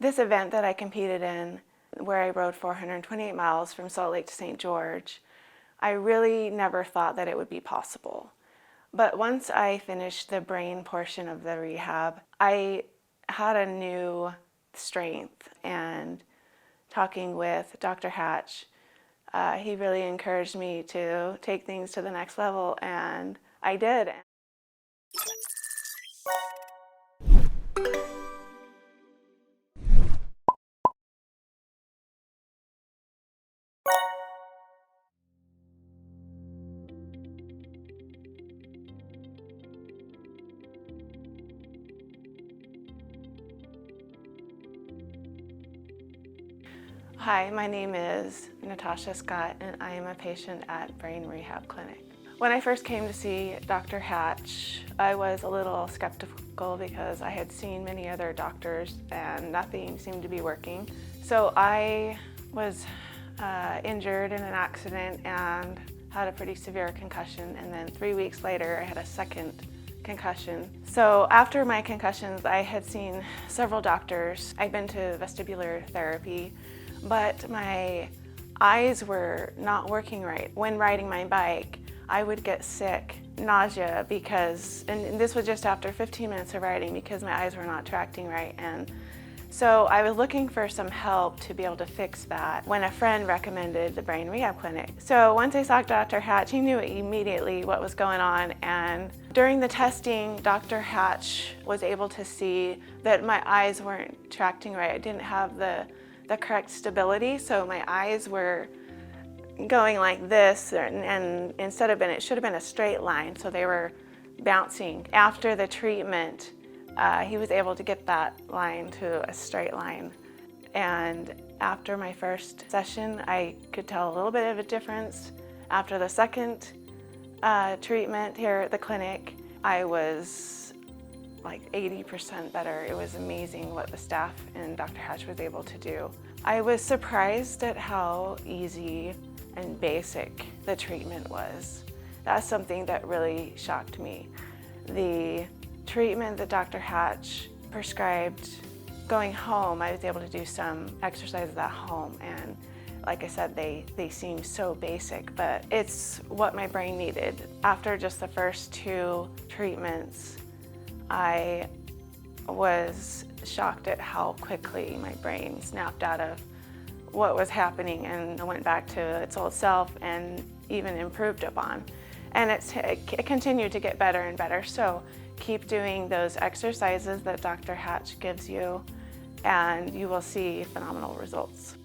This event that I competed in, where I rode 428 miles from Salt Lake to St. George, I really never thought that it would be possible. But once I finished the brain portion of the rehab, I had a new strength, and talking with Dr. Hatch, he really encouraged me to take things to the next level, and I did. Hi, my name is Natasha Scott, and I am a patient at Brain Rehab Clinic. When I first came to see Dr. Hatch, I was a little skeptical because I had seen many other doctors and nothing seemed to be working. So I was injured in an accident and had a pretty severe concussion, and then 3 weeks later I had a second concussion. So after my concussions, I had seen several doctors. I'd been to vestibular therapy, but my eyes were not working right. When riding my bike, I would get sick, nausea, and this was just after 15 minutes of riding because my eyes were not tracting right. And so I was looking for some help to be able to fix that when a friend recommended the Brain Rehab Clinic. So once I saw Dr. Hatch, he knew immediately what was going on, and during the testing, Dr. Hatch was able to see that my eyes weren't tracting right. I didn't have the correct stability, so my eyes were going like this, and instead of it should have been a straight line, so they were bouncing. After the treatment, he was able to get that line to a straight line. And after my first session, I could tell a little bit of a difference. After the second treatment here at the clinic, I was like 80% better. It was amazing what the staff and Dr. Hatch was able to do. I was surprised at how easy and basic the treatment was. That's something that really shocked me. The treatment that Dr. Hatch prescribed, going home, I was able to do some exercises at home, and like I said, they seem so basic, but it's what my brain needed. After just the first 2 treatments, I was shocked at how quickly my brain snapped out of what was happening and went back to its old self and even improved upon. And it continued to get better and better. So keep doing those exercises that Dr. Hatch gives you, and you will see phenomenal results.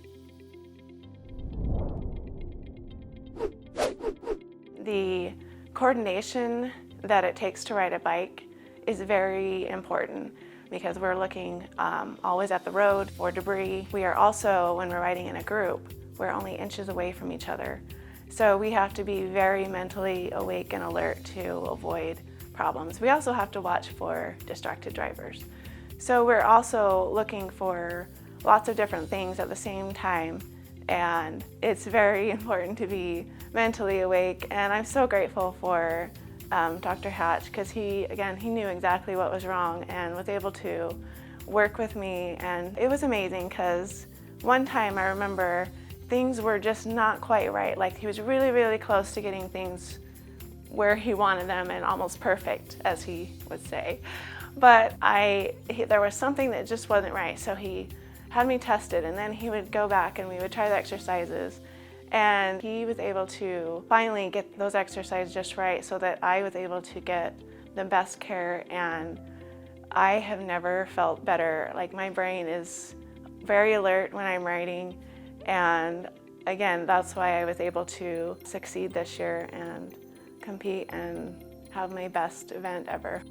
The coordination that it takes to ride a bike is very important because we're looking always at the road for debris. We are also, when we're riding in a group, we're only inches away from each other. So we have to be very mentally awake and alert to avoid problems. We also have to watch for distracted drivers. So we're also looking for lots of different things at the same time, and it's very important to be mentally awake. And I'm so grateful for Dr. Hatch, because he knew exactly what was wrong and was able to work with me. And it was amazing because one time I remember things were just not quite right. Like, he was really, really close to getting things where he wanted them and almost perfect, as he would say. But there was something that just wasn't right. So he had me tested, and then he would go back and we would try the exercises. And he was able to finally get those exercises just right so that I was able to get the best care, and I have never felt better. Like, my brain is very alert when I'm riding, and again, that's why I was able to succeed this year and compete and have my best event ever.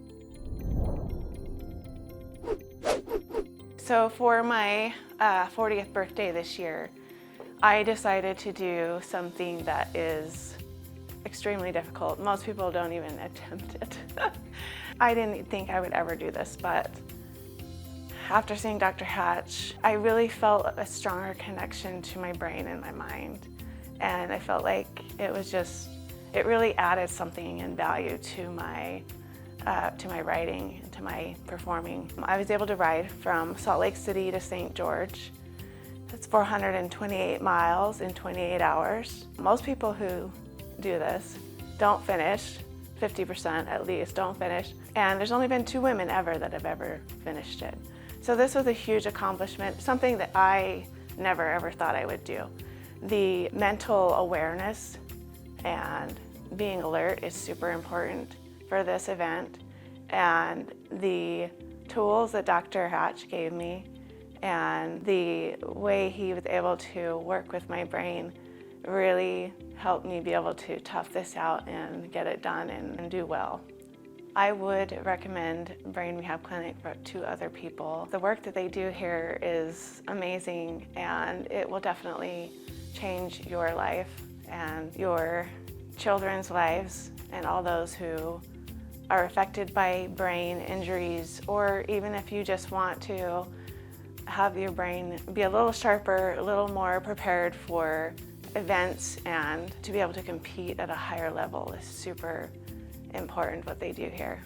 So for my 40th birthday this year, I decided to do something that is extremely difficult. Most people don't even attempt it. I didn't think I would ever do this, but after seeing Dr. Hatch, I really felt a stronger connection to my brain and my mind. And I felt like it really added something in value to my to my writing and to my performing. I was able to ride from Salt Lake City to St. George. That's 428 miles in 28 hours. Most people who do this don't finish, 50% at least don't finish, and there's only been 2 women ever that have ever finished it. So this was a huge accomplishment, something that I never ever thought I would do. The mental awareness and being alert is super important for this event, and the tools that Dr. Hatch gave me and the way he was able to work with my brain really helped me be able to tough this out and get it done and do well. I would recommend Brain Rehab Clinic to other people. The work that they do here is amazing, and it will definitely change your life and your children's lives and all those who are affected by brain injuries, or even if you just want to have your brain be a little sharper, a little more prepared for events, and to be able to compete at a higher level is super important what they do here.